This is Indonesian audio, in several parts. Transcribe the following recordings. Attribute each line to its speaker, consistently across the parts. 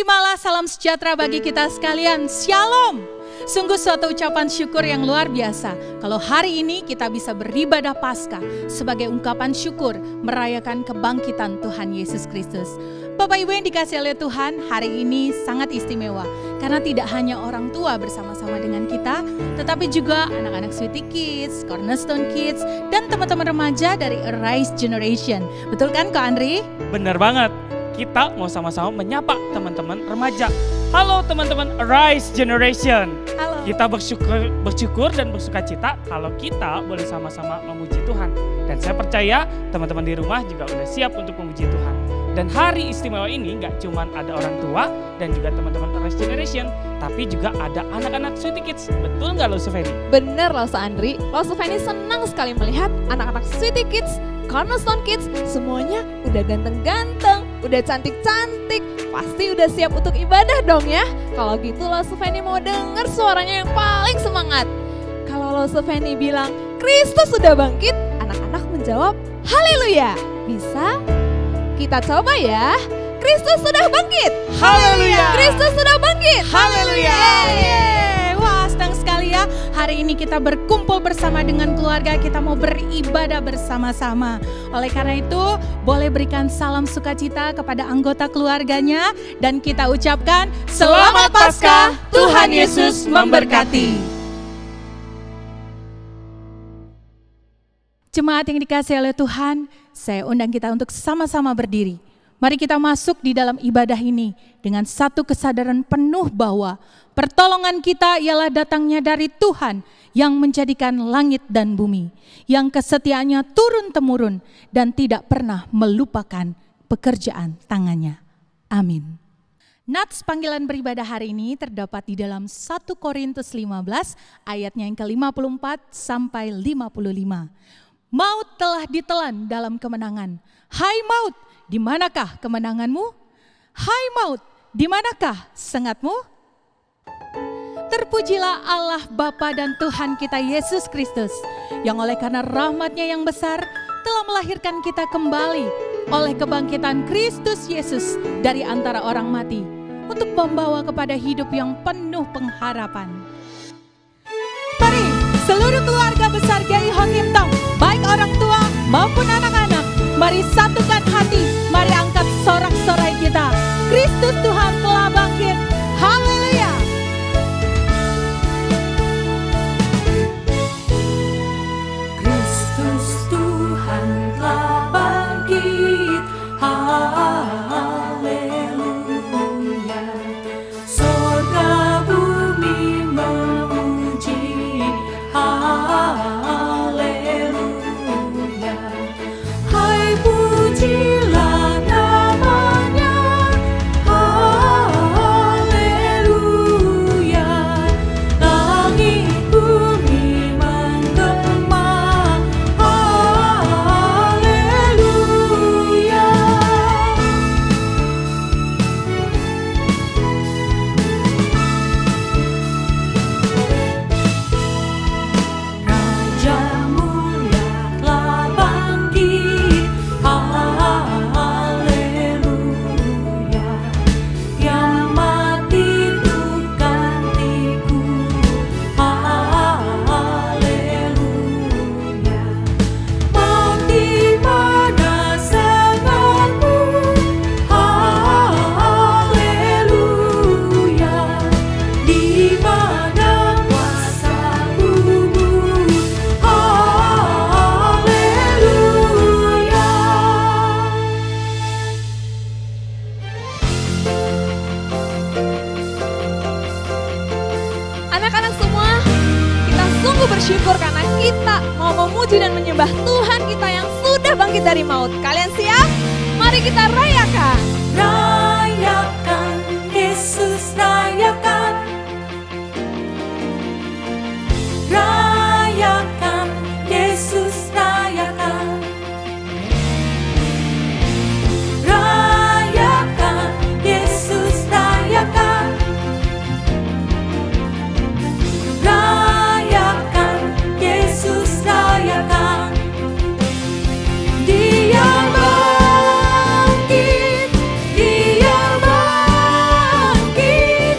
Speaker 1: Terimalah salam sejahtera bagi kita sekalian. Shalom. Sungguh suatu ucapan syukur yang luar biasa kalau hari ini kita bisa beribadah Paskah sebagai ungkapan syukur merayakan kebangkitan Tuhan Yesus Kristus. Bapak Ibu yang dikasihi oleh Tuhan, hari ini sangat istimewa karena tidak hanya orang tua bersama-sama dengan kita, tetapi juga anak-anak Sweetie Kids, Cornerstone Kids, dan teman-teman remaja dari Arise Generation. Betul kan Kak Andri?
Speaker 2: Benar banget, kita mau sama-sama menyapa teman-teman remaja. Halo teman-teman Arise Generation.
Speaker 1: Halo.
Speaker 2: Kita bersyukur dan bersuka cita kalau kita boleh sama-sama memuji Tuhan. Dan saya percaya teman-teman di rumah juga udah siap untuk memuji Tuhan. Dan hari istimewa ini gak cuma ada orang tua dan juga teman-teman Arise Generation, tapi juga ada anak-anak Sweetie Kids. Betul gak lo Sufeni?
Speaker 3: Bener loh Andri, lo Sufeni senang sekali melihat anak-anak Sweetie Kids, Cornerstone Kids, semuanya udah ganteng-ganteng, udah cantik-cantik, pasti udah siap untuk ibadah dong ya. Kalau gitu lo Sufeni mau denger suaranya yang paling semangat. Kalau lo Sufeni bilang, Kristus sudah bangkit, anak-anak menjawab, haleluya. Bisa? Kita coba ya. Kristus sudah bangkit.
Speaker 1: Haleluya.
Speaker 3: Kristus sudah bangkit.
Speaker 1: Haleluya. Wah, senang sekali ya. Hari ini kita berkumpul bersama dengan keluarga, kita mau beribadah bersama-sama. Oleh karena itu, boleh berikan salam sukacita kepada anggota keluarganya dan kita ucapkan Selamat Paskah, Tuhan Yesus memberkati. Jemaat yang dikasihi oleh Tuhan, saya undang kita untuk sama-sama berdiri. Mari kita masuk di dalam ibadah ini dengan satu kesadaran penuh bahwa pertolongan kita ialah datangnya dari Tuhan yang menjadikan langit dan bumi, yang kesetiaannya turun-temurun dan tidak pernah melupakan pekerjaan tangannya. Amin. Nats panggilan beribadah hari ini terdapat di dalam 1 Korintus 15 ayatnya yang ke-54 sampai 55. Maut telah ditelan dalam kemenangan. Hai maut, di manakah kemenanganmu? Hai maut, di manakah sengatmu? Terpujilah Allah Bapa dan Tuhan kita Yesus Kristus, yang oleh karena rahmat-Nya yang besar telah melahirkan kita kembali oleh kebangkitan Kristus Yesus dari antara orang mati, untuk membawa kepada hidup yang penuh pengharapan. Mari seluruh keluarga besar GI Hotim Tong, baik orang tua maupun anak-anak, mari satukan hati, mari angkat sorak-sorai kita. Kristus Tuhan telah bangkit. Haleluya.
Speaker 4: Kristus Tuhan telah bangkit. Haleluya. Surga bumi memuji. Haleluya. Hai pujilah namanya. Haleluya. Langit bumi menggema. Haleluya. Raja mulia telah bangkit. Haleluya. Yang mati untuk gantiku. Haleluya. Maut di mana sengatmu? Haleluya. Di mana kuasamu? Haleluya.
Speaker 3: Anak-anak semua, kita sungguh bersyukur karena kita mau memuji dan menyembah Tuhan kita yang sudah bangkit dari maut. Kalian siap? Mari kita rayakan.
Speaker 4: Rayakan, Yesus rayakan. Rayakan, Yesus rayakan. Rayakan, Yesus rayakan. Rayakan, Yesus rayakan. Dia bangkit, Dia bangkit.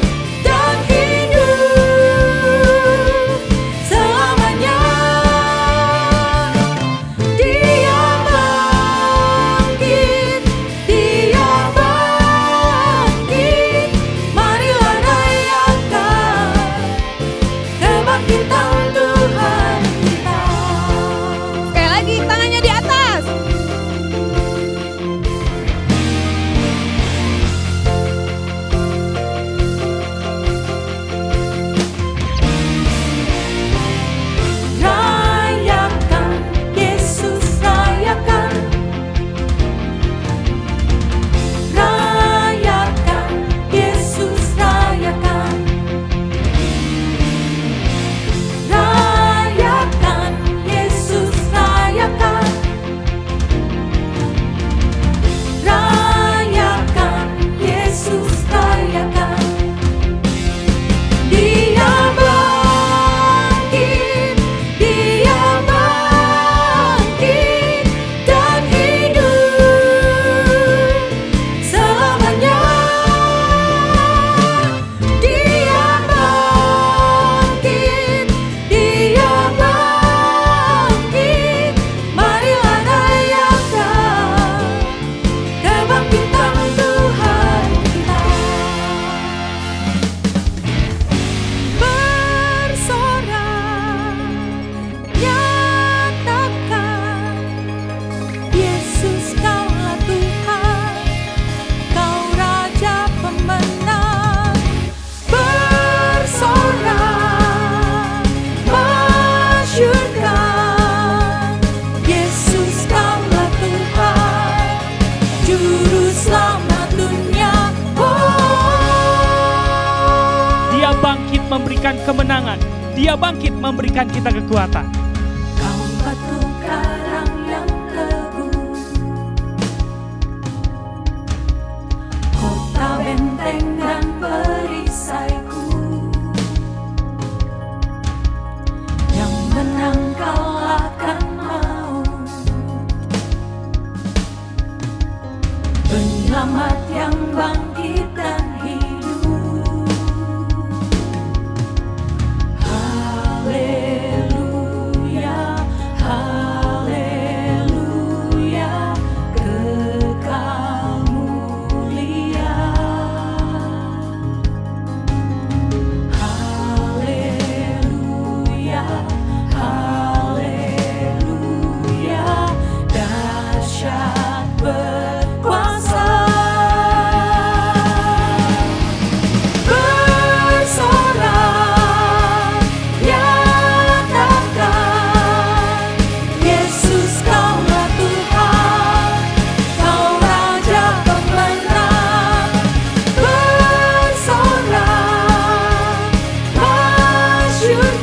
Speaker 2: kemenangan. Dia bangkit memberikan kita kekuatan.
Speaker 4: Kau batu karang yang teguh, kota benteng dan perisaiku, yang menang kalahkan maut, penyelamat yang bangkit dan hidup. Haleluya, haleluya, kekal mulia. Haleluya, haleluya, dahsyat berkuasa. Bersorak, nyatakan, Yesus kaulah Tuhan, Kau Raja pemenang. Bersorak, masyurkan,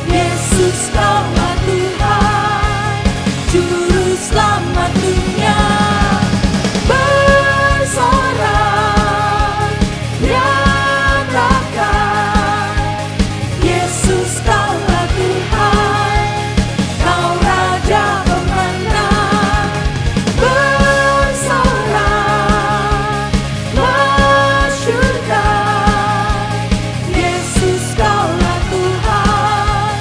Speaker 4: Yesus kaulah Tuhan, Juru Selamat dunia. Bersorak, nyatakan, Yesus kaulah Tuhan, Kau Raja pemenang. Bersorak, masyurkan, Yesus kaulah Tuhan,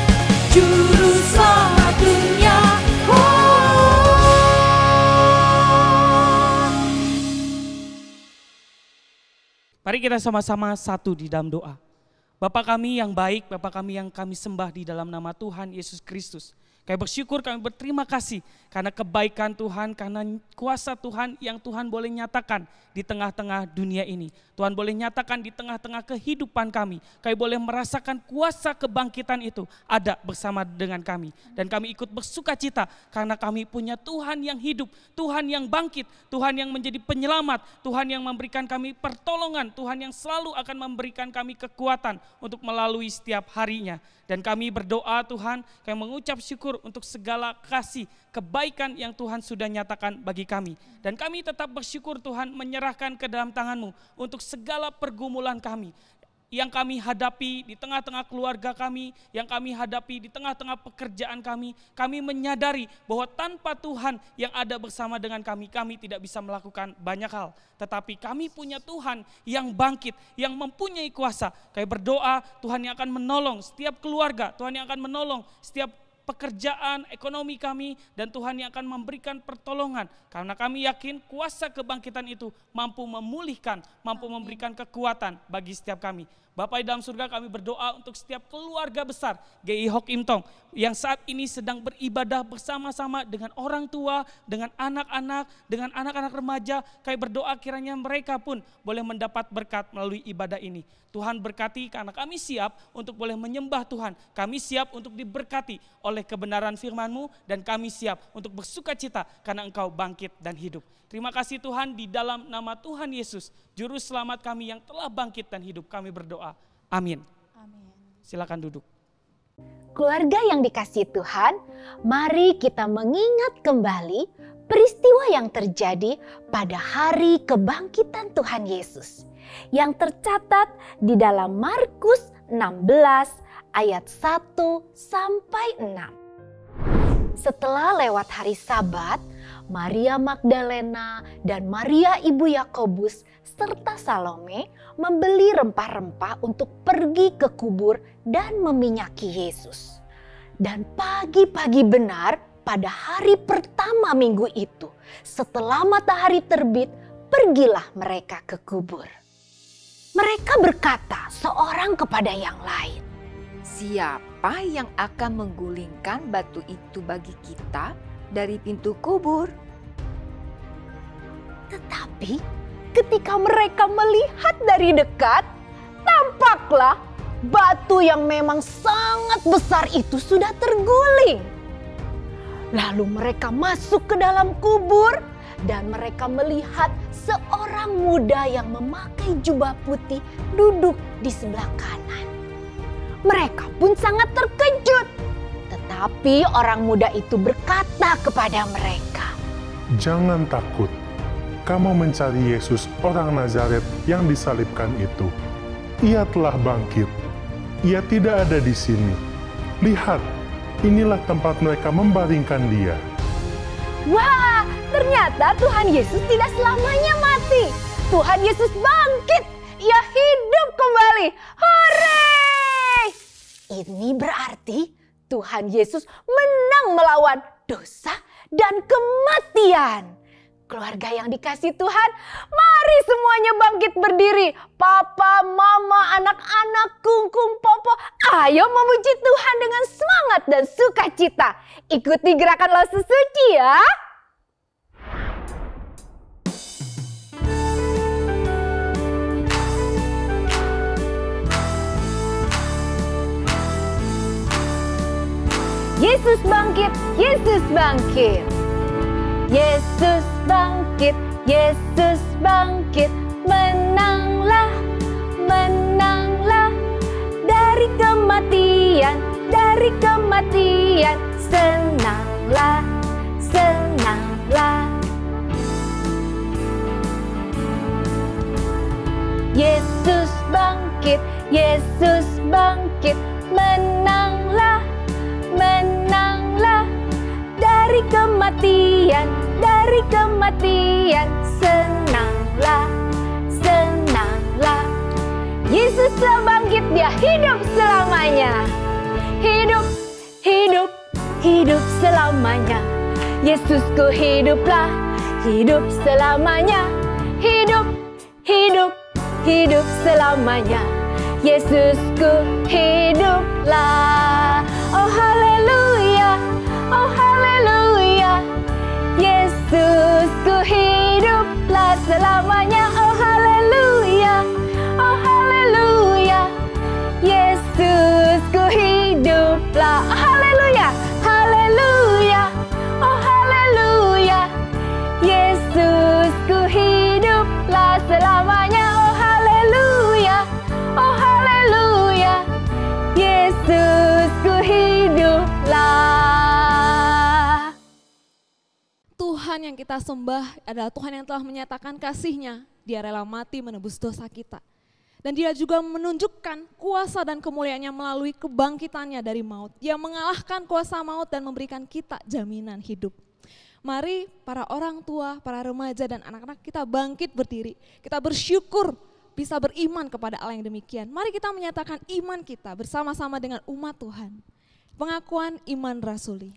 Speaker 4: Juru Selamat dunia.
Speaker 2: Mari kita sama-sama satu di dalam doa. Bapa kami yang baik, Bapa kami yang kami sembah di dalam nama Tuhan Yesus Kristus. Kami bersyukur, kami berterima kasih karena kebaikan Tuhan, karena kuasa Tuhan yang Tuhan boleh nyatakan di tengah-tengah dunia ini. Tuhan boleh nyatakan di tengah-tengah kehidupan kami. Kami boleh merasakan kuasa kebangkitan itu ada bersama dengan kami. Dan kami ikut bersuka cita karena kami punya Tuhan yang hidup, Tuhan yang bangkit, Tuhan yang menjadi penyelamat, Tuhan yang memberikan kami pertolongan, Tuhan yang selalu akan memberikan kami kekuatan untuk melalui setiap harinya. Dan kami berdoa Tuhan, kami mengucap syukur untuk segala kasih, kebaikan yang Tuhan sudah nyatakan bagi kami. Dan kami tetap bersyukur Tuhan menyerahkan ke dalam tangan-Mu untuk segala pergumulan kami yang kami hadapi di tengah-tengah keluarga kami, yang kami hadapi di tengah-tengah pekerjaan kami. Kami menyadari bahwa tanpa Tuhan yang ada bersama dengan kami, kami tidak bisa melakukan banyak hal. Tetapi kami punya Tuhan yang bangkit, yang mempunyai kuasa. Kami berdoa Tuhan yang akan menolong setiap keluarga, Tuhan yang akan menolong setiap pekerjaan, ekonomi kami, dan Tuhan yang akan memberikan pertolongan. Karena kami yakin kuasa kebangkitan itu mampu memulihkan, mampu memberikan kekuatan bagi setiap kami. Bapa di dalam surga, kami berdoa untuk setiap keluarga besar GI Hok Im Tong yang saat ini sedang beribadah bersama-sama dengan orang tua, dengan anak-anak remaja. Kami berdoa kiranya mereka pun boleh mendapat berkat melalui ibadah ini. Tuhan berkati karena kami siap untuk boleh menyembah Tuhan. Kami siap untuk diberkati oleh kebenaran firman-Mu, dan kami siap untuk bersuka cita karena Engkau bangkit dan hidup. Terima kasih Tuhan, di dalam nama Tuhan Yesus, Juru Selamat kami yang telah bangkit dan hidup, kami berdoa. Amin. Silakan duduk.
Speaker 5: Keluarga yang dikasihi Tuhan, mari kita mengingat kembali peristiwa yang terjadi pada hari kebangkitan Tuhan Yesus yang tercatat di dalam Markus 16 ayat 1 sampai 6. Setelah lewat hari Sabat, Maria Magdalena dan Maria ibu Yakobus serta Salome membeli rempah-rempah untuk pergi ke kubur dan meminyaki Yesus. Dan pagi-pagi benar pada hari pertama minggu itu, setelah matahari terbit, pergilah mereka ke kubur. Mereka berkata seorang kepada yang lain,
Speaker 6: "Siapa yang akan menggulingkan batu itu bagi kita dari pintu kubur?"
Speaker 5: Tetapi ketika mereka melihat dari dekat, tampaklah batu yang memang sangat besar itu sudah terguling. Lalu mereka masuk ke dalam kubur dan mereka melihat seorang muda yang memakai jubah putih duduk di sebelah kanan. Mereka pun sangat terkejut. Tetapi orang muda itu berkata kepada mereka,
Speaker 7: "Jangan takut. Kamu mencari Yesus orang Nazaret yang disalibkan itu. Ia telah bangkit. Ia tidak ada di sini. Lihat, inilah tempat mereka membaringkan dia."
Speaker 5: Wah, ternyata Tuhan Yesus tidak selamanya mati. Tuhan Yesus bangkit. Ia hidup kembali. Hore! Ini berarti Tuhan Yesus menang melawan dosa dan kematian. Keluarga yang dikasihi Tuhan, mari semuanya bangkit berdiri. Papa, mama, anak-anak, kungkung, popo, ayo memuji Tuhan dengan semangat dan sukacita. Ikuti gerakan Lo Sesuci ya. Yesus bangkit, Yesus bangkit. Yesus bangkit, Yesus bangkit. Menanglah, menanglah dari kematian, dari kematian. Senanglah, senanglah. Yesus bangkit, Yesus bangkit. Menanglah, menanglah dari kematian, dari kematian. Senanglah, senanglah. Yesus telah bangkit, dia hidup selamanya. Hidup, hidup, hidup selamanya. Yesusku hiduplah, hidup selamanya. Hidup, hidup, hidup selamanya. Yesusku hiduplah. Oh haleluya, oh haleluya. Yesusku hiduplah selamanya. Oh haleluya, oh haleluya. Yesusku hiduplah. Haleluya, haleluya. Oh haleluya. Yesusku hiduplah selamanya. Oh haleluya, oh haleluya. Yesusku hiduplah.
Speaker 3: Tuhan yang kita sembah adalah Tuhan yang telah menyatakan kasih-Nya. Dia rela mati menebus dosa kita. Dan dia juga menunjukkan kuasa dan kemuliaannya melalui kebangkitannya dari maut. Dia mengalahkan kuasa maut dan memberikan kita jaminan hidup. Mari para orang tua, para remaja dan anak-anak kita bangkit berdiri. Kita bersyukur bisa beriman kepada Allah yang demikian. Mari kita menyatakan iman kita bersama-sama dengan umat Tuhan. Pengakuan iman rasuli.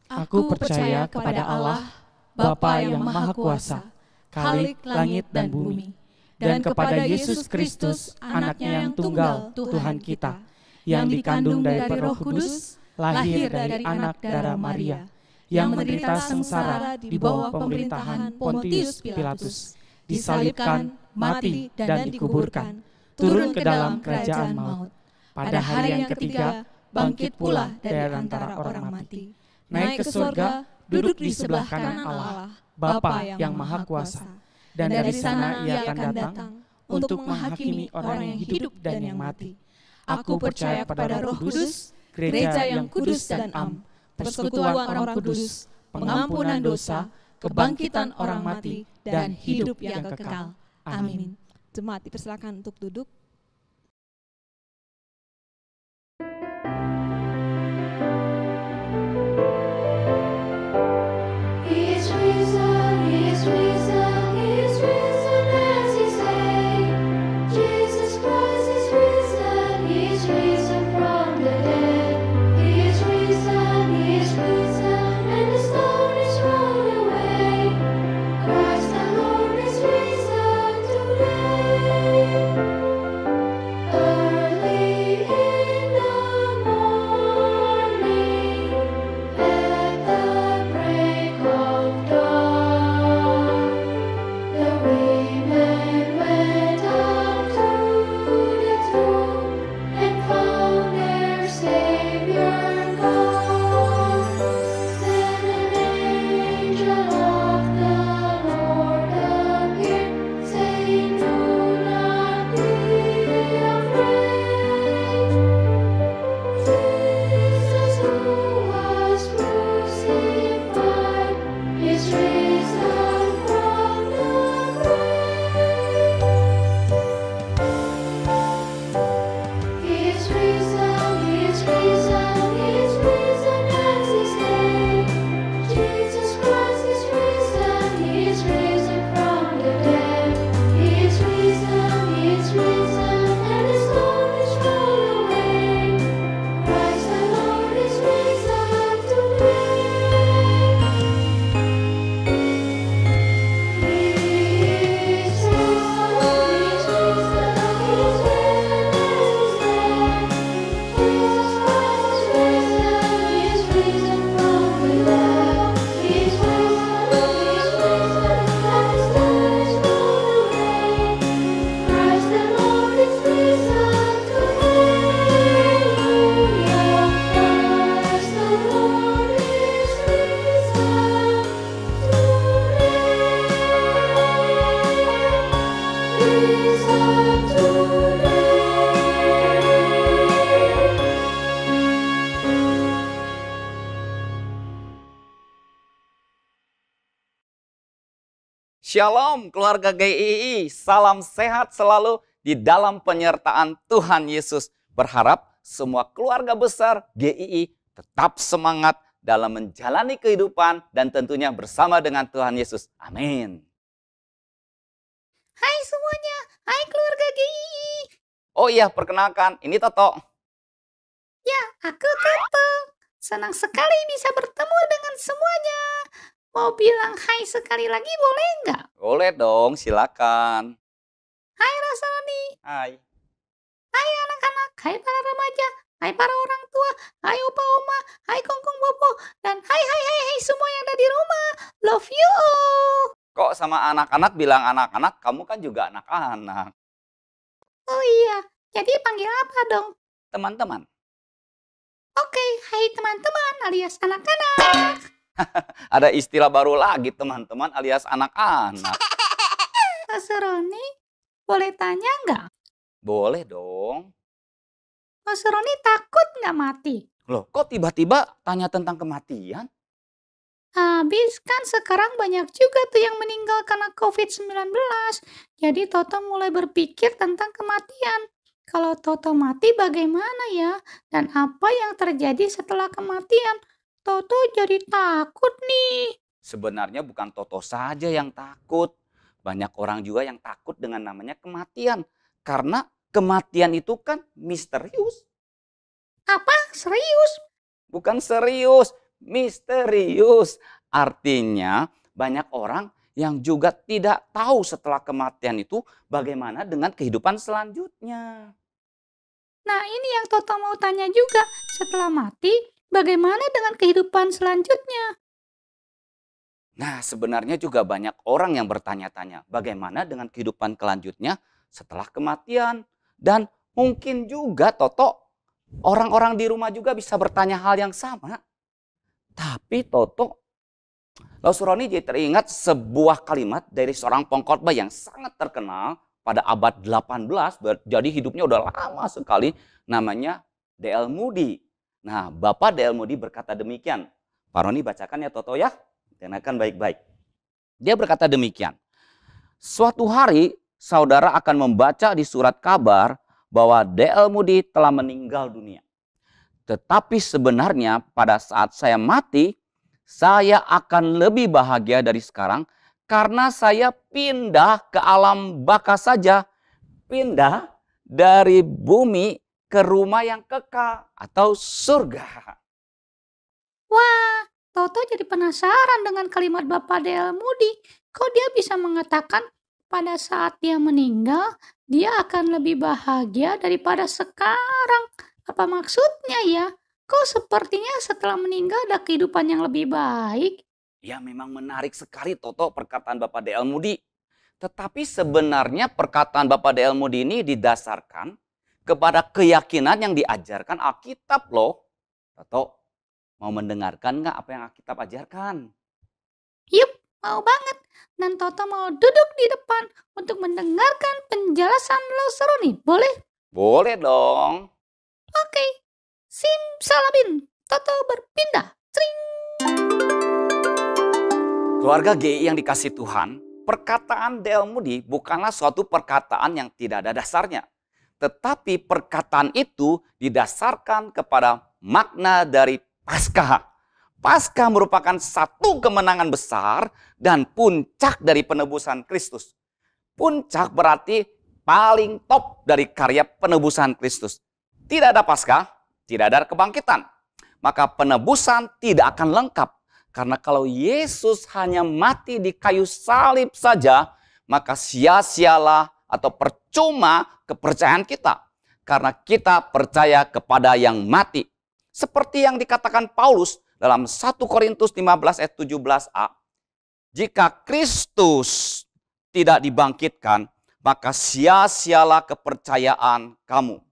Speaker 2: Aku percaya kepada Allah, Bapa yang Maha Kuasa, Khalik langit dan bumi, dan kepada Yesus Kristus, anaknya yang tunggal, Tuhan kita, yang dikandung dari Roh Kudus, lahir dari anak darah Maria, yang menderita sengsara di bawah pemerintahan Pontius Pilatus, disalibkan, mati, dan dikuburkan, turun ke dalam kerajaan maut. Pada hari yang ketiga, bangkit pula dari antara orang mati, naik ke surga, duduk di sebelah kanan Allah, Bapa yang Maha Kuasa. Dan dari sana ia akan datang untuk menghakimi orang yang hidup dan yang mati. Aku percaya kepada Roh Kudus, gereja yang kudus dan am, persekutuan orang kudus, pengampunan dosa, kebangkitan orang mati, dan hidup yang kekal. Amin.
Speaker 3: Jemaat dipersilakan untuk duduk.
Speaker 8: Shalom keluarga GII, salam sehat selalu di dalam penyertaan Tuhan Yesus. Berharap semua keluarga besar GII tetap semangat dalam menjalani kehidupan dan tentunya bersama dengan Tuhan Yesus. Amin.
Speaker 9: Hai semuanya, hai keluarga GII.
Speaker 8: Oh iya, perkenalkan, ini Toto.
Speaker 9: Ya, aku Toto. Senang sekali bisa bertemu dengan semuanya. Mau bilang hai sekali lagi boleh nggak?
Speaker 8: Boleh dong, silakan.
Speaker 9: Hai Rasani.
Speaker 8: Hai.
Speaker 9: Hai anak-anak, hai para remaja, hai para orang tua, hai opa oma, hai kongkong bobo, dan hai semua yang ada di rumah. Love you all.
Speaker 8: Kok sama anak-anak bilang anak-anak, kamu kan juga anak-anak.
Speaker 9: Oh iya, jadi panggil apa dong?
Speaker 8: Teman-teman.
Speaker 9: Oke, hai teman-teman alias anak-anak.
Speaker 8: Ada istilah baru lagi teman-teman alias anak-anak.
Speaker 9: Mas Roni, boleh tanya nggak?
Speaker 8: Boleh dong.
Speaker 9: Mas Roni takut nggak mati?
Speaker 8: Loh, kok tiba-tiba tanya tentang kematian?
Speaker 9: Habis kan sekarang banyak juga tuh yang meninggal karena COVID-19. Jadi Toto mulai berpikir tentang kematian. Kalau Toto mati bagaimana ya? Dan apa yang terjadi setelah kematian? Toto jadi takut nih.
Speaker 8: Sebenarnya bukan Toto saja yang takut. Banyak orang juga yang takut dengan namanya kematian. Karena kematian itu kan misterius.
Speaker 9: Apa? Serius?
Speaker 8: Bukan serius, misterius. Artinya banyak orang yang juga tidak tahu setelah kematian itu bagaimana dengan kehidupan selanjutnya.
Speaker 9: Nah ini yang Toto mau tanya juga. Setelah mati, bagaimana dengan kehidupan selanjutnya?
Speaker 8: Nah, sebenarnya juga banyak orang yang bertanya-tanya bagaimana dengan kehidupan selanjutnya setelah kematian. Dan mungkin juga Toto, orang-orang di rumah juga bisa bertanya hal yang sama. Tapi Toto, Suroni jadi teringat sebuah kalimat dari seorang pengkhotbah yang sangat terkenal pada abad 18, jadi hidupnya udah lama sekali, namanya D.L. Moody. Nah, Bapak D.L. Moody berkata demikian. Pak Roni bacakan ya Toto ya, dengarkan baik-baik. Dia berkata demikian. Suatu hari saudara akan membaca di surat kabar bahwa D.L. Moody telah meninggal dunia. Tetapi sebenarnya pada saat saya mati, saya akan lebih bahagia dari sekarang karena saya pindah ke alam baka saja. Pindah dari bumi ke rumah yang kekal atau surga.
Speaker 9: Wah, Toto jadi penasaran dengan kalimat Bapak D.L. Moody. Kok dia bisa mengatakan pada saat dia meninggal, dia akan lebih bahagia daripada sekarang? Apa maksudnya ya? Kok sepertinya setelah meninggal ada kehidupan yang lebih baik?
Speaker 8: Ya memang menarik sekali Toto perkataan Bapak D.L. Moody. Tetapi sebenarnya perkataan Bapak D.L. Moody ini didasarkan kepada keyakinan yang diajarkan Alkitab loh. Toto, mau mendengarkan nggak apa yang Alkitab ajarkan?
Speaker 9: Yup, mau banget. Dan Toto mau duduk di depan untuk mendengarkan penjelasan Lausaroni. Boleh?
Speaker 8: Boleh dong.
Speaker 9: Oke. Simsalabim. Toto berpindah. Tring.
Speaker 8: Keluarga GI yang dikasih Tuhan, perkataan D.L. Moody bukanlah suatu perkataan yang tidak ada dasarnya. Tetapi perkataan itu didasarkan kepada makna dari Paskah. Paskah merupakan satu kemenangan besar dan puncak dari penebusan Kristus. Puncak berarti paling top dari karya penebusan Kristus. Tidak ada Paskah, tidak ada kebangkitan. Maka penebusan tidak akan lengkap. Karena kalau Yesus hanya mati di kayu salib saja, maka sia-sialah atau percuma kepercayaan kita. Karena kita percaya kepada yang mati. Seperti yang dikatakan Paulus dalam 1 Korintus 15 ayat 17a. Jika Kristus tidak dibangkitkan, maka sia-sialah kepercayaan kamu.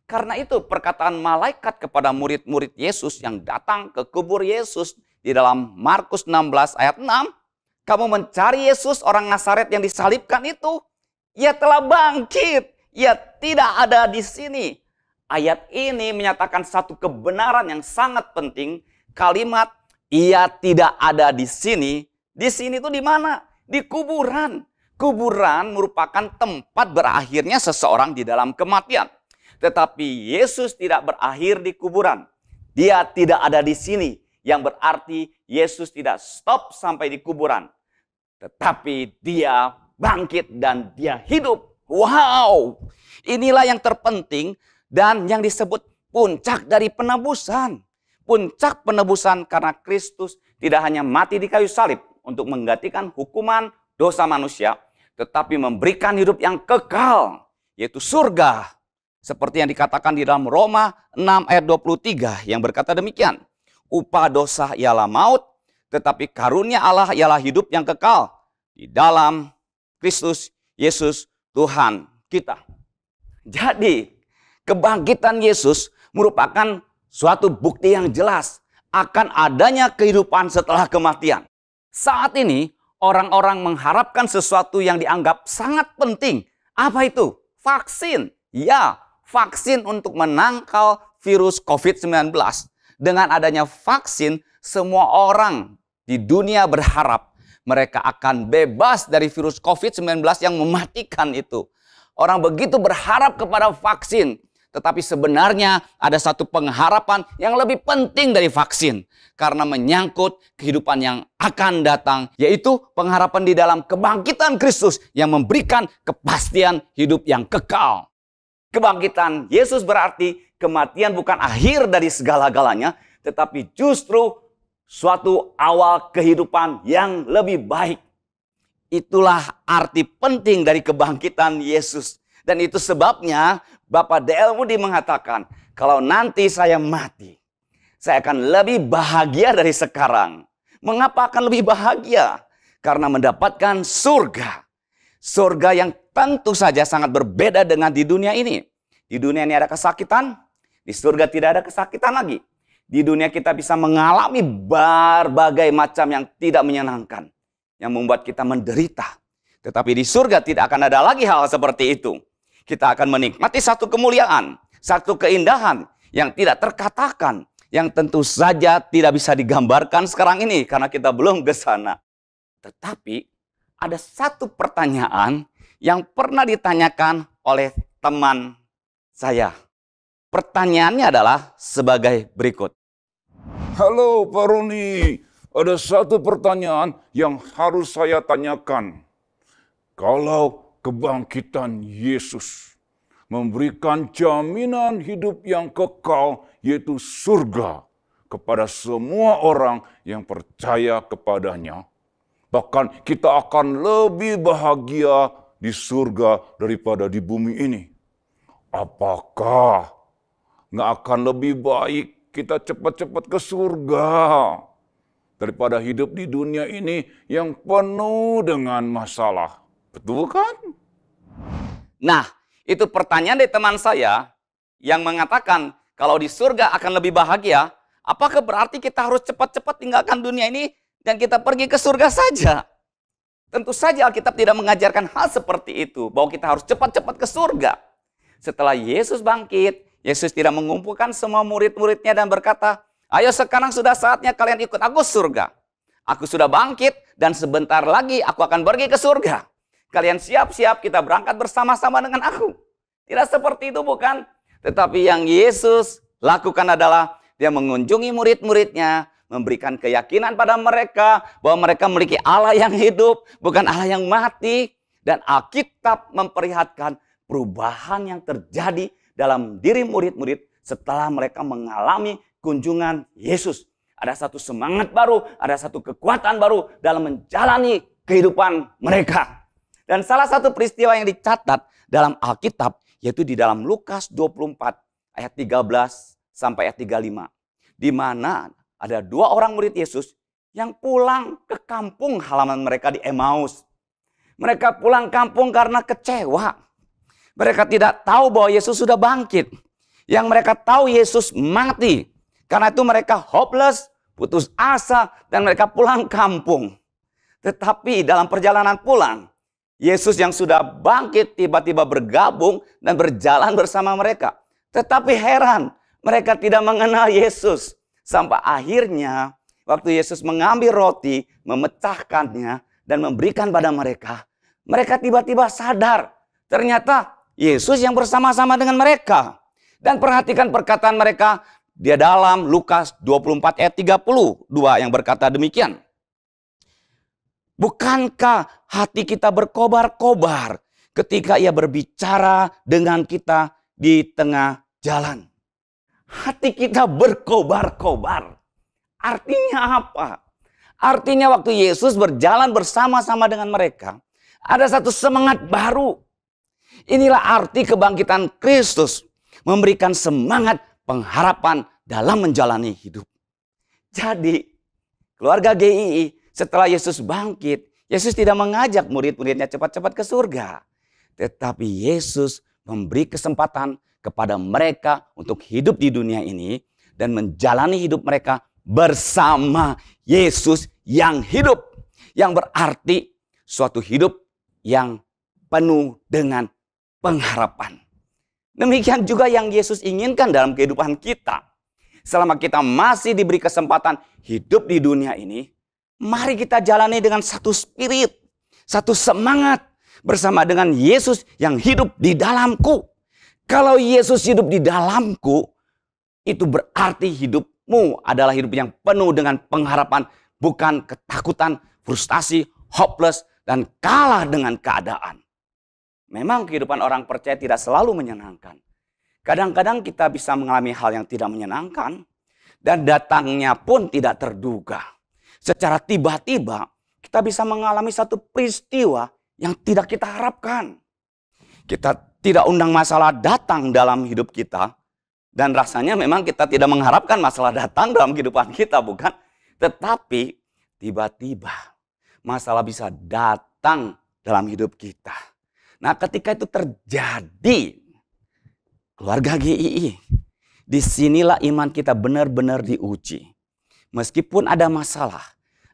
Speaker 8: Karena itu perkataan malaikat kepada murid-murid Yesus yang datang ke kubur Yesus di dalam Markus 16 ayat 6. Kamu mencari Yesus orang Nazaret yang disalibkan itu. Ia telah bangkit. Ia tidak ada di sini. Ayat ini menyatakan satu kebenaran yang sangat penting. Kalimat ia tidak ada di sini. Di sini itu di mana? Di kuburan. Kuburan merupakan tempat berakhirnya seseorang di dalam kematian. Tetapi Yesus tidak berakhir di kuburan. Dia tidak ada di sini. Yang berarti Yesus tidak stop sampai di kuburan. Tetapi dia bangkit dan dia hidup. Wow! Inilah yang terpenting dan yang disebut puncak dari penebusan. Puncak penebusan karena Kristus tidak hanya mati di kayu salib untuk menggantikan hukuman dosa manusia, tetapi memberikan hidup yang kekal, yaitu surga. Seperti yang dikatakan di dalam Roma 6 ayat 23 yang berkata demikian. Upah dosa ialah maut, tetapi karunia Allah ialah hidup yang kekal di dalam Kristus Yesus Tuhan kita. Jadi, kebangkitan Yesus merupakan suatu bukti yang jelas akan adanya kehidupan setelah kematian. Saat ini, orang-orang mengharapkan sesuatu yang dianggap sangat penting. Apa itu? Vaksin. Ya, vaksin untuk menangkal virus COVID-19. Dengan adanya vaksin, semua orang di dunia berharap mereka akan bebas dari virus COVID-19 yang mematikan itu. Orang begitu berharap kepada vaksin. Tetapi sebenarnya ada satu pengharapan yang lebih penting dari vaksin. Karena menyangkut kehidupan yang akan datang. Yaitu pengharapan di dalam kebangkitan Kristus yang memberikan kepastian hidup yang kekal. Kebangkitan Yesus berarti kematian bukan akhir dari segala-galanya. Tetapi justru suatu awal kehidupan yang lebih baik. Itulah arti penting dari kebangkitan Yesus. Dan itu sebabnya Bapak D.L. Moody mengatakan, kalau nanti saya mati, saya akan lebih bahagia dari sekarang. Mengapa akan lebih bahagia? Karena mendapatkan surga. Surga yang tentu saja sangat berbeda dengan di dunia ini. Di dunia ini ada kesakitan, di surga tidak ada kesakitan lagi. Di dunia kita bisa mengalami berbagai macam yang tidak menyenangkan. Yang membuat kita menderita. Tetapi di surga tidak akan ada lagi hal seperti itu. Kita akan menikmati satu kemuliaan, satu keindahan yang tidak terkatakan. Yang tentu saja tidak bisa digambarkan sekarang ini karena kita belum ke sana. Tetapi ada satu pertanyaan yang pernah ditanyakan oleh teman saya. Pertanyaannya adalah sebagai berikut.
Speaker 10: Halo Pak Roni, ada satu pertanyaan yang harus saya tanyakan. Kalau kebangkitan Yesus memberikan jaminan hidup yang kekal, yaitu surga, kepada semua orang yang percaya kepadanya, bahkan kita akan lebih bahagia di surga daripada di bumi ini. Apakah nggak akan lebih baik kita cepat-cepat ke surga daripada hidup di dunia ini yang penuh dengan masalah? Betul kan?
Speaker 8: Nah, itu pertanyaan dari teman saya yang mengatakan kalau di surga akan lebih bahagia, apakah berarti kita harus cepat-cepat tinggalkan dunia ini dan kita pergi ke surga saja? Tentu saja Alkitab tidak mengajarkan hal seperti itu, bahwa kita harus cepat-cepat ke surga. Setelah Yesus bangkit, Yesus tidak mengumpulkan semua murid-muridnya dan berkata, ayo sekarang sudah saatnya kalian ikut aku surga. Aku sudah bangkit dan sebentar lagi aku akan pergi ke surga. Kalian siap-siap, kita berangkat bersama-sama dengan aku. Tidak seperti itu bukan? Tetapi yang Yesus lakukan adalah dia mengunjungi murid-muridnya, memberikan keyakinan pada mereka bahwa mereka memiliki Allah yang hidup, bukan Allah yang mati. Dan Alkitab memperlihatkan perubahan yang terjadi dalam diri murid-murid setelah mereka mengalami kunjungan Yesus. Ada satu semangat baru, ada satu kekuatan baru dalam menjalani kehidupan mereka. Dan salah satu peristiwa yang dicatat dalam Alkitab, yaitu di dalam Lukas 24 ayat 13 sampai ayat 35. Di mana ada dua orang murid Yesus yang pulang ke kampung halaman mereka di Emmaus. Mereka pulang kampung karena kecewa. Mereka tidak tahu bahwa Yesus sudah bangkit. Yang mereka tahu Yesus mati. Karena itu mereka hopeless, putus asa, dan mereka pulang kampung. Tetapi dalam perjalanan pulang, Yesus yang sudah bangkit tiba-tiba bergabung dan berjalan bersama mereka. Tetapi heran, mereka tidak mengenal Yesus. Sampai akhirnya waktu Yesus mengambil roti, memecahkannya, dan memberikan pada mereka, mereka tiba-tiba sadar ternyata Yesus yang bersama-sama dengan mereka. Dan perhatikan perkataan mereka di dalam Lukas 24 ayat 32 yang berkata demikian. Bukankah hati kita berkobar-kobar ketika ia berbicara dengan kita di tengah jalan? Hati kita berkobar-kobar. Artinya apa? Artinya waktu Yesus berjalan bersama-sama dengan mereka, ada satu semangat baru. Inilah arti kebangkitan Kristus, memberikan semangat pengharapan dalam menjalani hidup. Jadi, keluarga GII setelah Yesus bangkit, Yesus tidak mengajak murid-muridnya cepat-cepat ke surga. Tetapi Yesus memberi kesempatan kepada mereka untuk hidup di dunia ini dan menjalani hidup mereka bersama Yesus yang hidup. Yang berarti suatu hidup yang penuh dengan pengharapan. Demikian juga yang Yesus inginkan dalam kehidupan kita. Selama kita masih diberi kesempatan hidup di dunia ini, mari kita jalani dengan satu spirit, satu semangat bersama dengan Yesus yang hidup di dalamku. Kalau Yesus hidup di dalamku, itu berarti hidupmu adalah hidup yang penuh dengan pengharapan, bukan ketakutan, frustasi, hopeless, dan kalah dengan keadaan. Memang kehidupan orang percaya tidak selalu menyenangkan. Kadang-kadang kita bisa mengalami hal yang tidak menyenangkan, dan datangnya pun tidak terduga. Secara tiba-tiba kita bisa mengalami satu peristiwa yang tidak kita harapkan. Kita tidak undang masalah datang dalam hidup kita. Dan rasanya memang kita tidak mengharapkan masalah datang dalam kehidupan kita, bukan? Tetapi tiba-tiba masalah bisa datang dalam hidup kita. Nah, ketika itu terjadi, keluarga GII, disinilah iman kita benar-benar diuji. Meskipun ada masalah,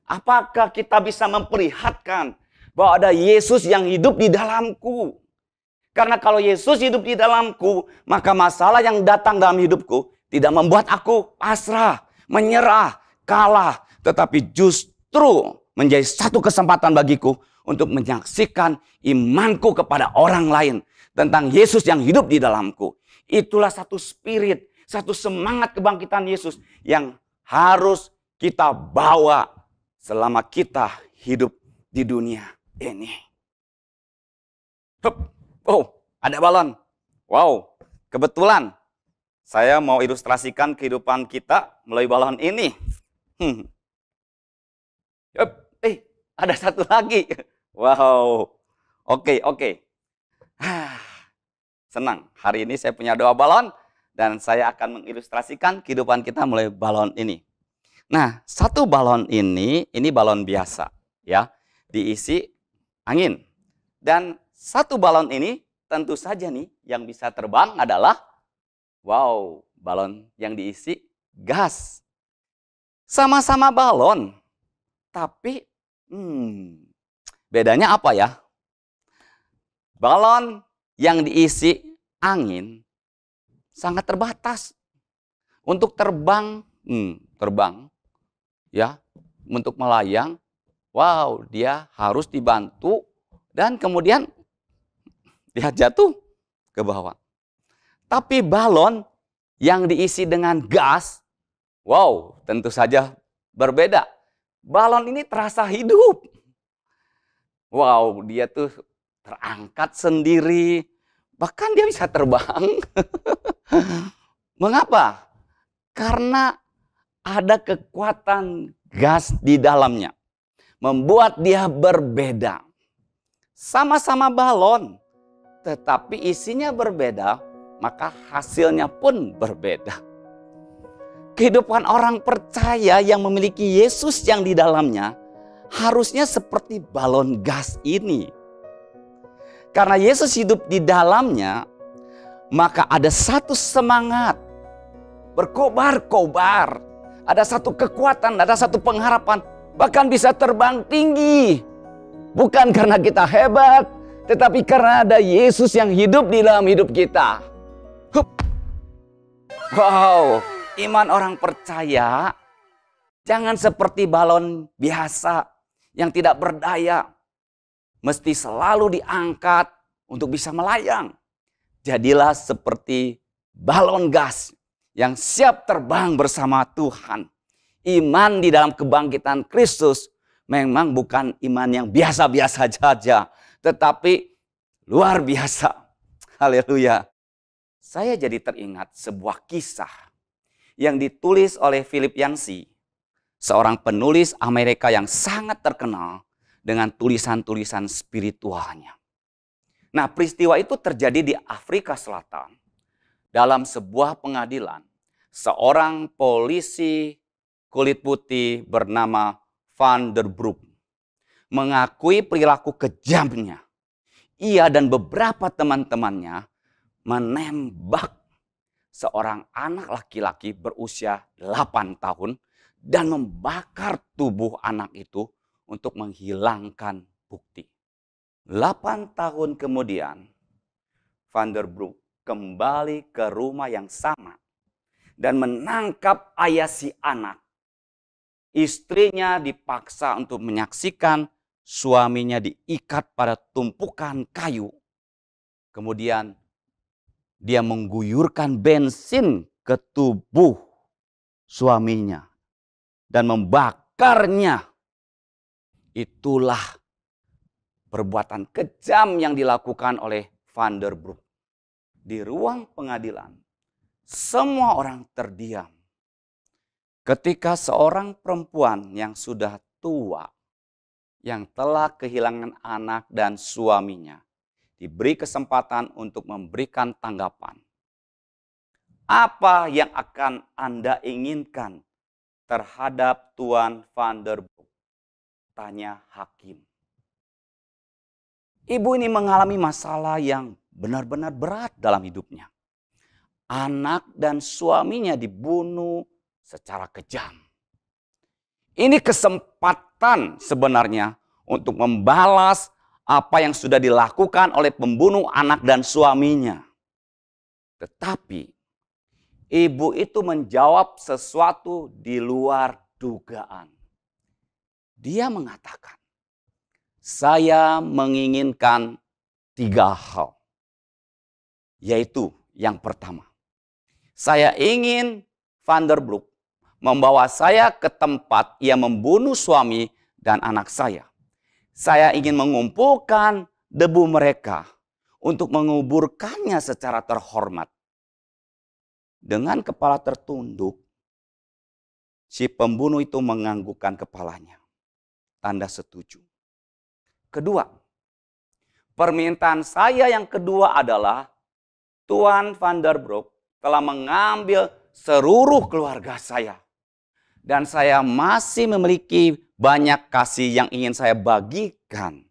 Speaker 8: apakah kita bisa memperlihatkan bahwa ada Yesus yang hidup di dalamku? Karena kalau Yesus hidup di dalamku, maka masalah yang datang dalam hidupku tidak membuat aku pasrah, menyerah, kalah. Tetapi justru menjadi satu kesempatan bagiku untuk menyaksikan imanku kepada orang lain tentang Yesus yang hidup di dalamku. Itulah satu spirit, satu semangat kebangkitan Yesus yang harus kita bawa selama kita hidup di dunia ini. Hup. Oh, ada balon. Wow, kebetulan saya mau ilustrasikan kehidupan kita melalui balon ini. Ada satu lagi. Wow, oke. Senang, hari ini saya punya 2 balon dan saya akan mengilustrasikan kehidupan kita melalui balon ini. Nah, satu balon ini balon biasa, ya, diisi angin. Dan satu balon ini tentu saja nih yang bisa terbang adalah, wow, balon yang diisi gas. Sama-sama balon, tapi bedanya apa ya? Balon yang diisi angin sangat terbatas. Untuk terbang, ya, untuk melayang, wow, dia harus dibantu dan kemudian dia jatuh ke bawah. Tapi balon yang diisi dengan gas, wow, tentu saja berbeda. Balon ini terasa hidup. Wow, dia tuh terangkat sendiri. Bahkan dia bisa terbang. Mengapa? Karena ada kekuatan gas di dalamnya. Membuat dia berbeda. Sama-sama balon. Tetapi isinya berbeda, maka hasilnya pun berbeda. Kehidupan orang percaya yang memiliki Yesus yang di dalamnya harusnya seperti balon gas ini. Karena Yesus hidup di dalamnya, maka ada satu semangat berkobar-kobar. Ada satu kekuatan, ada satu pengharapan, bahkan bisa terbang tinggi. Bukan karena kita hebat, tetapi karena ada Yesus yang hidup di dalam hidup kita. Wow, iman orang percaya jangan seperti balon biasa yang tidak berdaya, mesti selalu diangkat untuk bisa melayang. Jadilah seperti balon gas yang siap terbang bersama Tuhan. Iman di dalam kebangkitan Kristus memang bukan iman yang biasa-biasa saja, tetapi luar biasa. Haleluya. Saya jadi teringat sebuah kisah yang ditulis oleh Philip Yancey, seorang penulis Amerika yang sangat terkenal dengan tulisan-tulisan spiritualnya. Nah, peristiwa itu terjadi di Afrika Selatan. Dalam sebuah pengadilan, seorang polisi kulit putih bernama Van der Broek mengakui perilaku kejamnya. Ia dan beberapa teman-temannya menembak seorang anak laki-laki berusia 8 tahun dan membakar tubuh anak itu untuk menghilangkan bukti. 8 tahun kemudian, Van der Broek kembali ke rumah yang sama dan menangkap ayah si anak. Istrinya dipaksa untuk menyaksikan suaminya diikat pada tumpukan kayu. Kemudian dia mengguyurkan bensin ke tubuh suaminya dan membakarnya. Itulah perbuatan kejam yang dilakukan oleh Van der Broek. Di ruang pengadilan, semua orang terdiam. Ketika seorang perempuan yang sudah tua, yang telah kehilangan anak dan suaminya, diberi kesempatan untuk memberikan tanggapan. Apa yang akan Anda inginkan terhadap Tuan Van der Broek? Tanya hakim. Ibu ini mengalami masalah yang benar-benar berat dalam hidupnya. Anak dan suaminya dibunuh secara kejam. Ini kesempatan sebenarnya untuk membalas apa yang sudah dilakukan oleh pembunuh anak dan suaminya. Tetapi ibu itu menjawab sesuatu di luar dugaan. Dia mengatakan, saya menginginkan 3 hal. Yaitu yang pertama, saya ingin Van der Broek membawa saya ke tempat ia membunuh suami dan anak saya. Saya ingin mengumpulkan debu mereka untuk menguburkannya secara terhormat. Dengan kepala tertunduk, si pembunuh itu menganggukkan kepalanya. Tanda setuju. Kedua, permintaan saya yang kedua adalah Tuan Van der Broek telah mengambil seluruh keluarga saya. Dan saya masih memiliki banyak kasih yang ingin saya bagikan.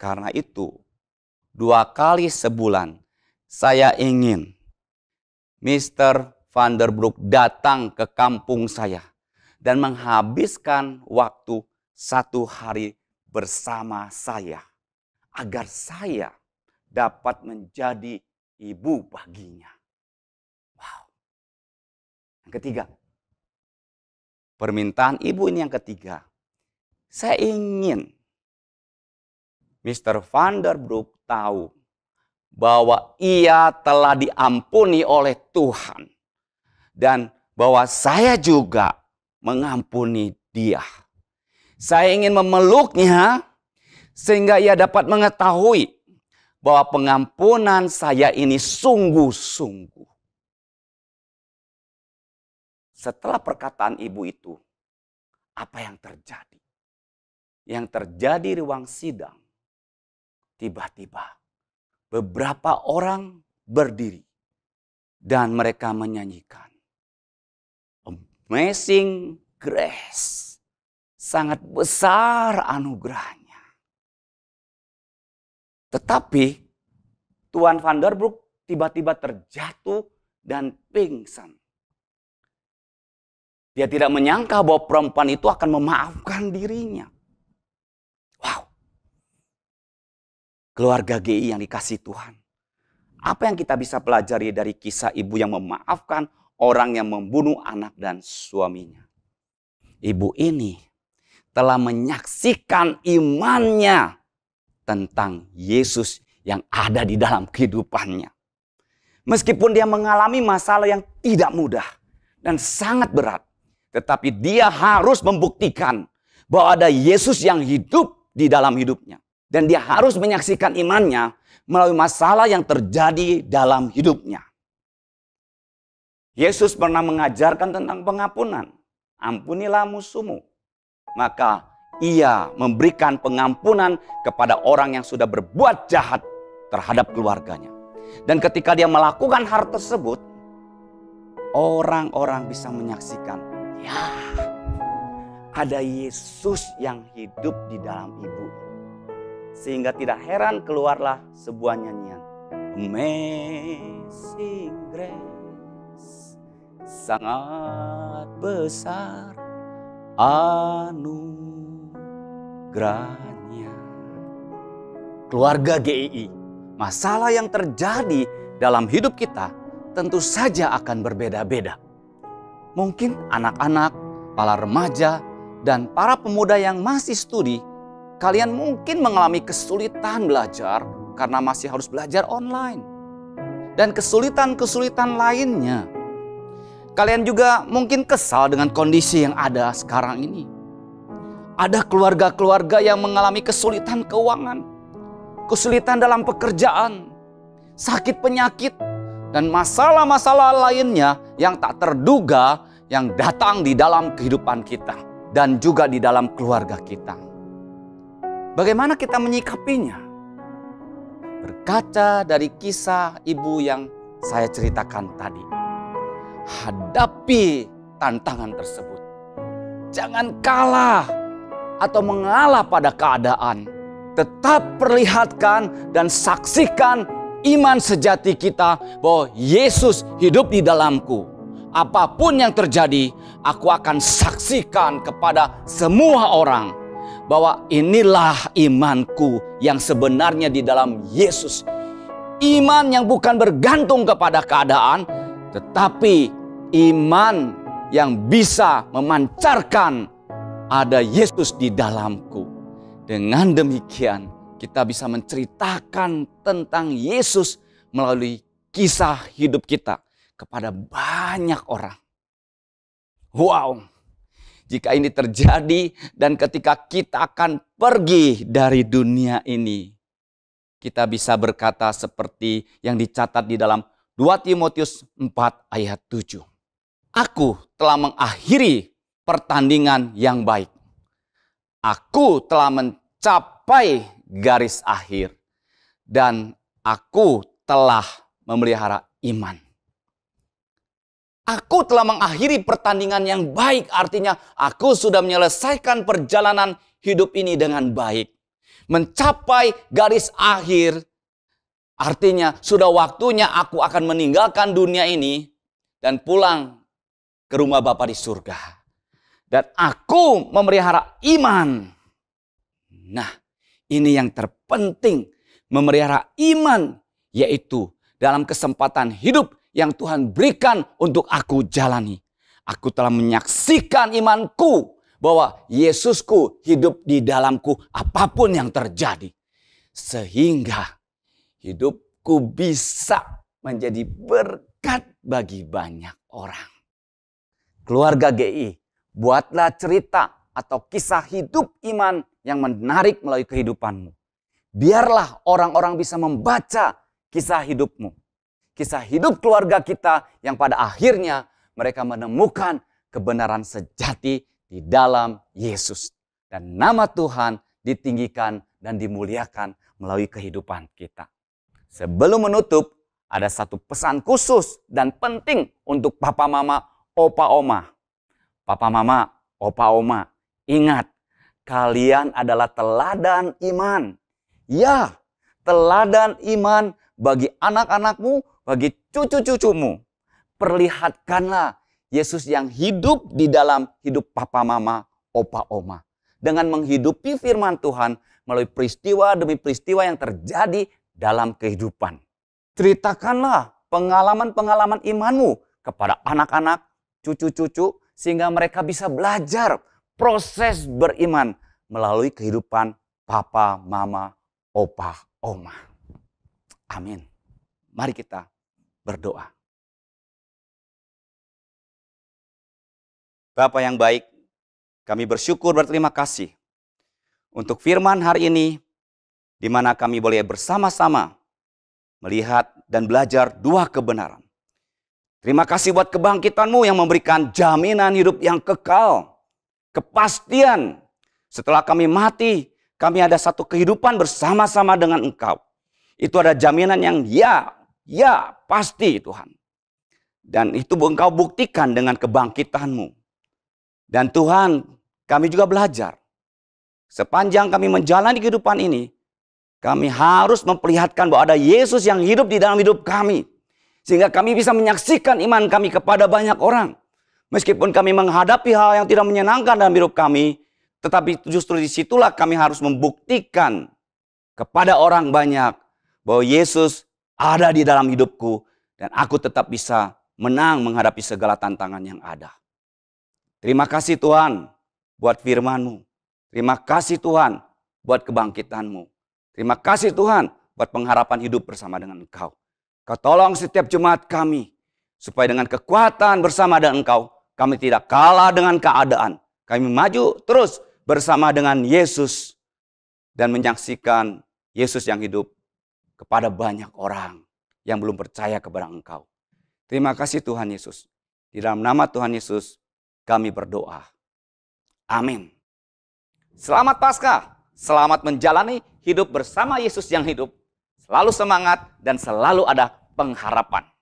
Speaker 8: Karena itu, 2 kali sebulan saya ingin Mr. Van der Broek datang ke kampung saya dan menghabiskan waktu 1 hari bersama saya agar saya dapat menjadi ibu baginya. Wow. Yang ketiga, permintaan ibu ini yang ketiga. Saya ingin Mr. Van der Broek tahu bahwa ia telah diampuni oleh Tuhan dan bahwa saya juga mengampuni dia. Saya ingin memeluknya sehingga ia dapat mengetahui bahwa pengampunan saya ini sungguh-sungguh. Setelah perkataan ibu itu, apa yang terjadi? Yang terjadi di ruang sidang, tiba-tiba beberapa orang berdiri dan mereka menyanyikan Amazing Grace. Sangat besar anugerahnya. Tetapi Tuan Van der Broek tiba-tiba terjatuh dan pingsan. Dia tidak menyangka bahwa perempuan itu akan memaafkan dirinya. Wow. Keluarga GI yang dikasih Tuhan. Apa yang kita bisa pelajari dari kisah ibu yang memaafkan orang yang membunuh anak dan suaminya? Ibu ini telah menyaksikan imannya tentang Yesus yang ada di dalam kehidupannya. Meskipun dia mengalami masalah yang tidak mudah dan sangat berat, tetapi dia harus membuktikan bahwa ada Yesus yang hidup di dalam hidupnya. Dan dia harus menyaksikan imannya melalui masalah yang terjadi dalam hidupnya. Yesus pernah mengajarkan tentang pengampunan. Ampunilah musuhmu. Maka ia memberikan pengampunan kepada orang yang sudah berbuat jahat terhadap keluarganya. Dan ketika dia melakukan hal tersebut, orang-orang bisa menyaksikan, ya, ada Yesus yang hidup di dalam ibu. Sehingga tidak heran keluarlah sebuah nyanyian. Amazing Grace, sangat besar anugerahnya. Keluarga GII, masalah yang terjadi dalam hidup kita tentu saja akan berbeda-beda. Mungkin anak-anak, para remaja, dan para pemuda yang masih studi, kalian mungkin mengalami kesulitan belajar karena masih harus belajar online. Dan kesulitan-kesulitan lainnya. Kalian juga mungkin kesal dengan kondisi yang ada sekarang ini. Ada keluarga-keluarga yang mengalami kesulitan keuangan, kesulitan dalam pekerjaan, sakit penyakit, dan masalah-masalah lainnya yang tak terduga yang datang di dalam kehidupan kita dan juga di dalam keluarga kita. Bagaimana kita menyikapinya? Berkaca dari kisah ibu yang saya ceritakan tadi. Hadapi tantangan tersebut. Jangan kalah atau mengalah pada keadaan. Tetap perlihatkan dan saksikan iman sejati kita bahwa Yesus hidup di dalamku. Apapun yang terjadi, aku akan saksikan kepada semua orang bahwa inilah imanku yang sebenarnya di dalam Yesus. Iman yang bukan bergantung kepada keadaan, tetapi iman yang bisa memancarkan ada Yesus di dalamku. Dengan demikian, kita bisa menceritakan tentang Yesus melalui kisah hidup kita kepada banyak orang. Wow! Jika ini terjadi dan ketika kita akan pergi dari dunia ini, kita bisa berkata seperti yang dicatat di dalam 2 Timotius 4 ayat 7. Aku telah mengakhiri pertandingan yang baik. Aku telah mencapai garis akhir. Dan aku telah memelihara iman. Aku telah mengakhiri pertandingan yang baik, artinya aku sudah menyelesaikan perjalanan hidup ini dengan baik. Mencapai garis akhir, artinya sudah waktunya aku akan meninggalkan dunia ini dan pulang ke rumah Bapa di surga. Dan aku memelihara iman. Nah, ini yang terpenting, memelihara iman, yaitu dalam kesempatan hidup yang Tuhan berikan untuk aku jalani. Aku telah menyaksikan imanku bahwa Yesusku hidup di dalamku apapun yang terjadi. Sehingga hidupku bisa menjadi berkat bagi banyak orang. Keluarga GI, buatlah cerita atau kisah hidup iman yang menarik melalui kehidupanmu. Biarlah orang-orang bisa membaca kisah hidupmu. Kisah hidup keluarga kita yang pada akhirnya mereka menemukan kebenaran sejati di dalam Yesus. Dan nama Tuhan ditinggikan dan dimuliakan melalui kehidupan kita. Sebelum menutup, ada satu pesan khusus dan penting untuk papa mama, opa oma. Papa mama, opa oma, ingat, kalian adalah teladan iman. Ya, teladan iman bagi anak-anakmu, bagi cucu-cucumu. Perlihatkanlah Yesus yang hidup di dalam hidup papa mama, opa oma. Dengan menghidupi firman Tuhan melalui peristiwa demi peristiwa yang terjadi dalam kehidupan. Ceritakanlah pengalaman-pengalaman imanmu kepada anak-anak, cucu-cucu, sehingga mereka bisa belajar proses beriman melalui kehidupan papa, mama, opa, oma. Amin. Mari kita berdoa. Bapa yang baik, kami bersyukur berterima kasih untuk firman hari ini, di mana kami boleh bersama-sama melihat dan belajar dua kebenaran. Terima kasih buat kebangkitan-Mu yang memberikan jaminan hidup yang kekal, kepastian. Setelah kami mati, kami ada satu kehidupan bersama-sama dengan Engkau. Itu ada jaminan yang ya pasti Tuhan. Dan itu Engkau buktikan dengan kebangkitan-Mu. Dan Tuhan, kami juga belajar. Sepanjang kami menjalani kehidupan ini, kami harus memperlihatkan bahwa ada Yesus yang hidup di dalam hidup kami. Sehingga kami bisa menyaksikan iman kami kepada banyak orang. Meskipun kami menghadapi hal yang tidak menyenangkan dalam hidup kami, tetapi justru disitulah kami harus membuktikan kepada orang banyak bahwa Yesus ada di dalam hidupku dan aku tetap bisa menang menghadapi segala tantangan yang ada. Terima kasih Tuhan buat firman-Mu. Terima kasih Tuhan buat kebangkitan-Mu. Terima kasih Tuhan buat pengharapan hidup bersama dengan Engkau. Kau tolong setiap jemaat kami, supaya dengan kekuatan bersama dengan Engkau, kami tidak kalah dengan keadaan. Kami maju terus bersama dengan Yesus dan menyaksikan Yesus yang hidup kepada banyak orang yang belum percaya kepada Engkau. Terima kasih Tuhan Yesus. Di dalam nama Tuhan Yesus, kami berdoa. Amin. Selamat Paskah. Selamat menjalani hidup bersama Yesus yang hidup. Selalu semangat dan selalu ada pengharapan.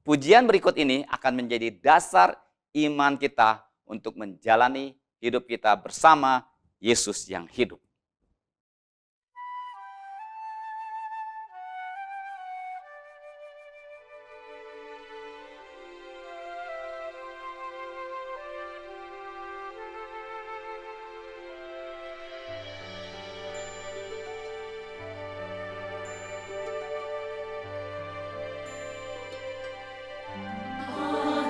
Speaker 8: Pujian berikut ini akan menjadi dasar iman kita untuk menjalani hidup kita bersama Yesus yang hidup.
Speaker 4: Namanya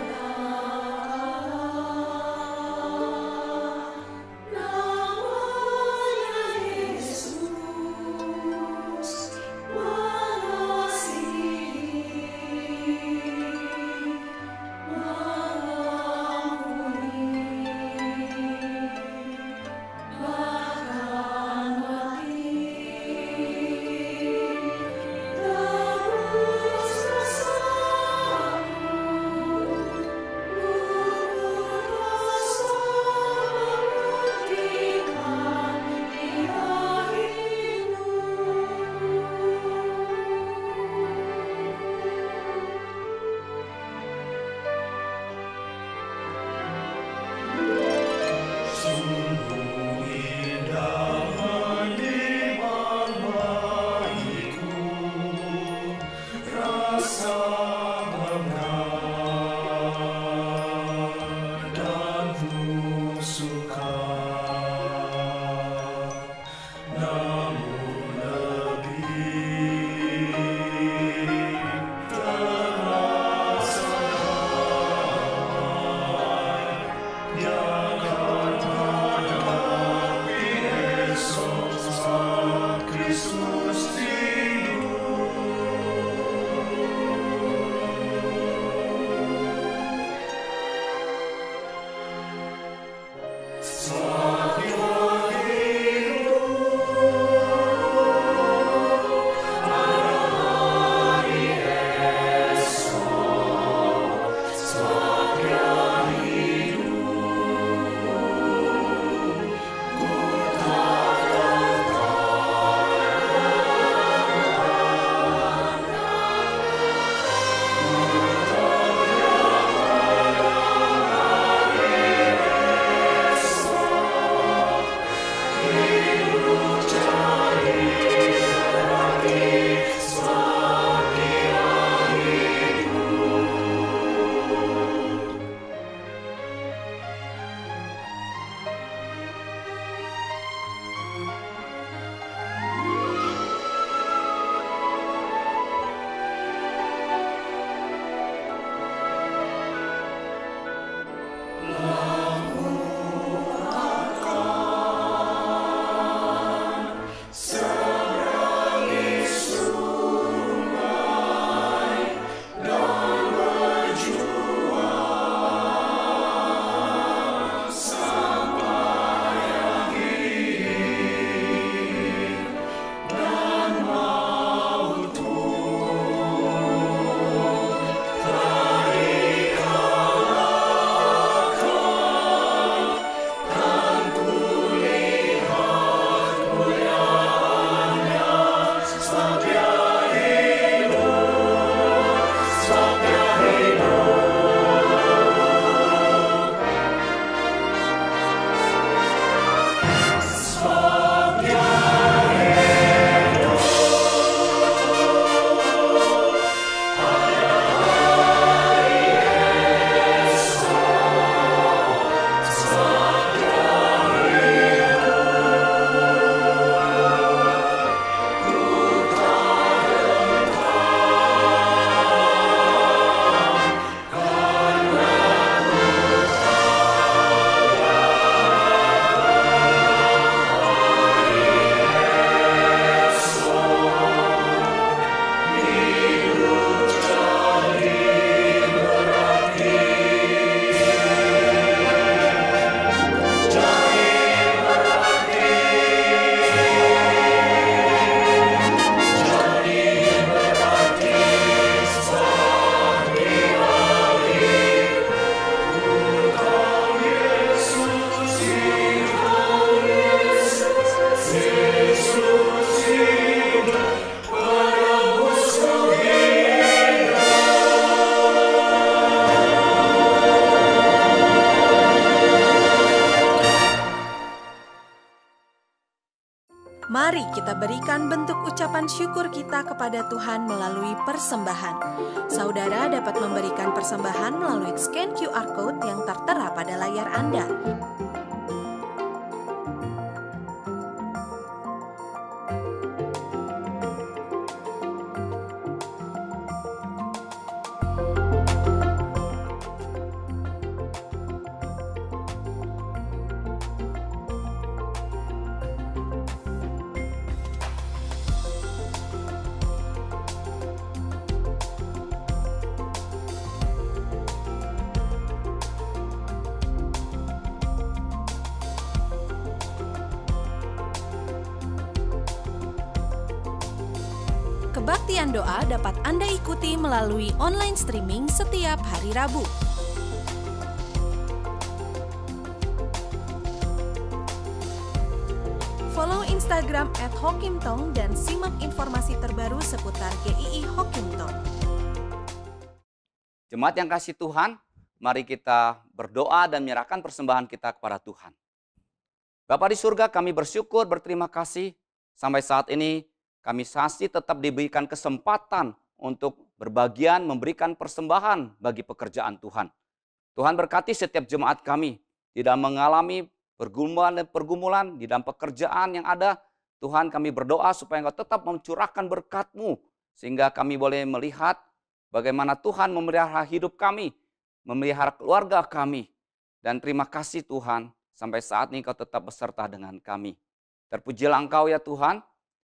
Speaker 11: Mari kita berikan bentuk ucapan syukur kita kepada Tuhan melalui persembahan. Saudara dapat memberikan persembahan melalui scan QR Code yang tertera pada layar Anda. Kebaktian doa dapat Anda ikuti melalui online streaming setiap hari Rabu. Follow Instagram @hokimtong dan simak informasi terbaru seputar GII Hokimtong.
Speaker 8: Jemaat yang kasih Tuhan, mari kita berdoa dan menyerahkan persembahan kita kepada Tuhan. Bapa di surga, kami bersyukur, berterima kasih. Sampai saat ini kami masih tetap diberikan kesempatan untuk berbagian memberikan persembahan bagi pekerjaan Tuhan. Tuhan berkati setiap jemaat kami tidak mengalami pergumulan di dalam pekerjaan yang ada. Tuhan, kami berdoa supaya Engkau tetap mencurahkan berkat-Mu sehingga kami boleh melihat bagaimana Tuhan memelihara hidup kami, memelihara keluarga kami. Dan terima kasih Tuhan, sampai saat ini Engkau tetap beserta dengan kami. Terpujilah Engkau ya Tuhan.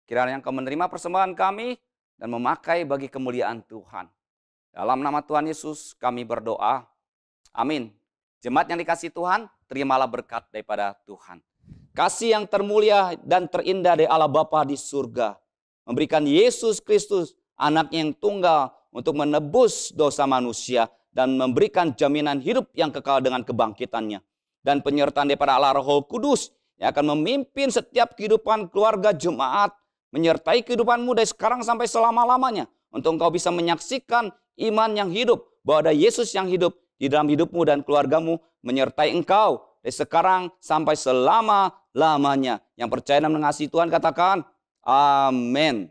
Speaker 8: Kiranya Engkau menerima persembahan kami dan memakai bagi kemuliaan Tuhan. Dalam nama Tuhan Yesus kami berdoa. Amin. Jemaat yang dikasihi Tuhan, terimalah berkat daripada Tuhan. Kasih yang termulia dan terindah dari Allah Bapa di surga, memberikan Yesus Kristus, anaknya yang tunggal untuk menebus dosa manusia dan memberikan jaminan hidup yang kekal dengan kebangkitannya. Dan penyertaan daripada Allah Roh Kudus yang akan memimpin setiap kehidupan keluarga jemaat, menyertai kehidupanmu dari sekarang sampai selama-lamanya. Untuk engkau bisa menyaksikan iman yang hidup, bahwa ada Yesus yang hidup di dalam hidupmu dan keluargamu, menyertai engkau dari sekarang sampai selama-lamanya. Yang percaya dan mengasihi Tuhan katakan, amin.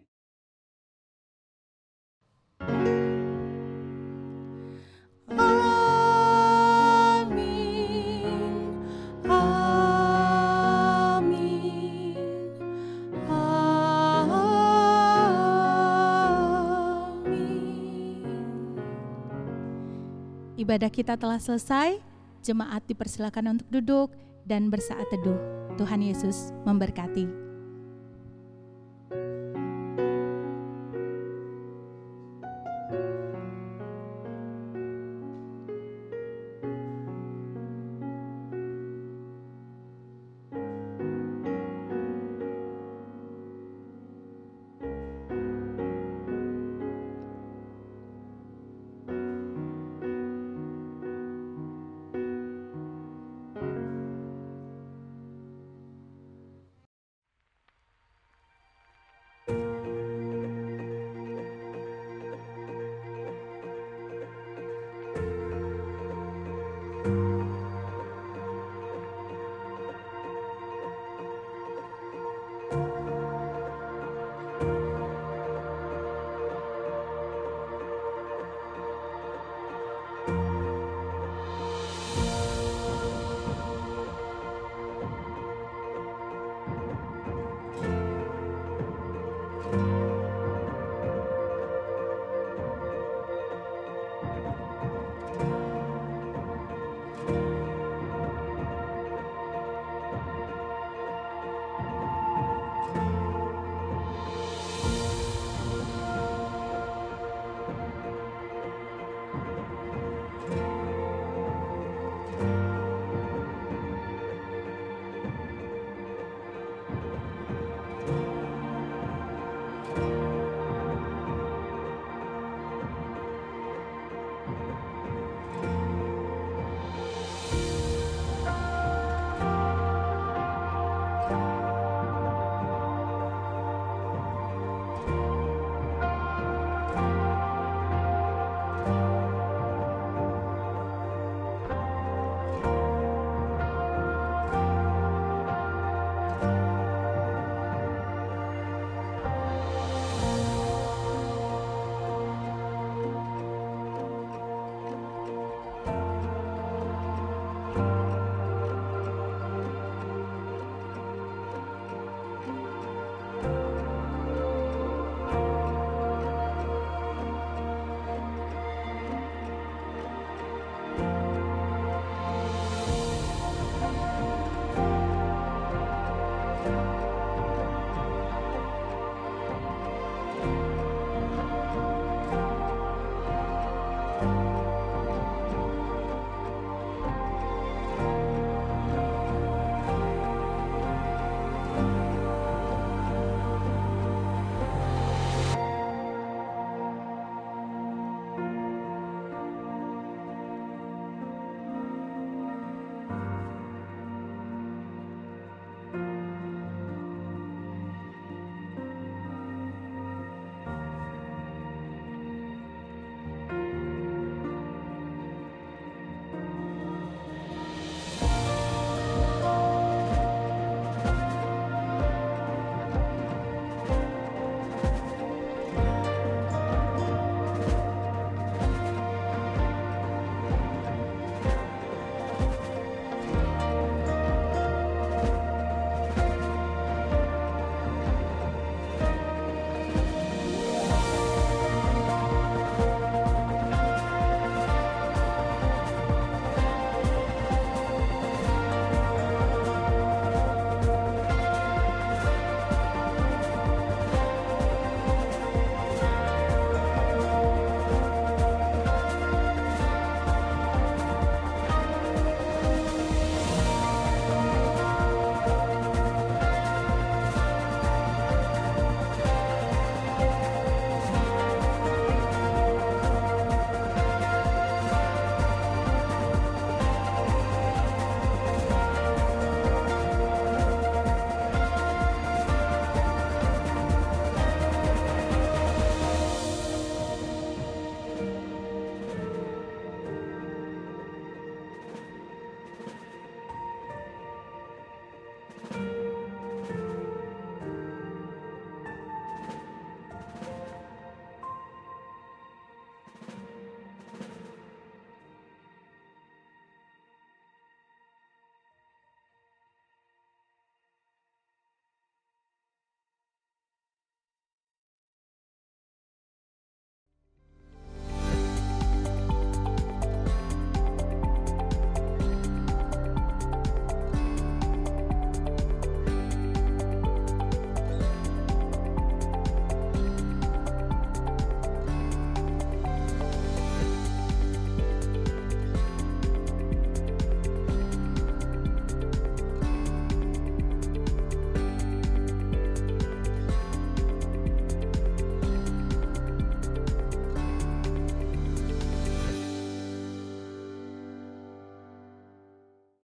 Speaker 1: Ibadah kita telah selesai, jemaat dipersilakan untuk duduk dan bersaat teduh. Tuhan Yesus memberkati.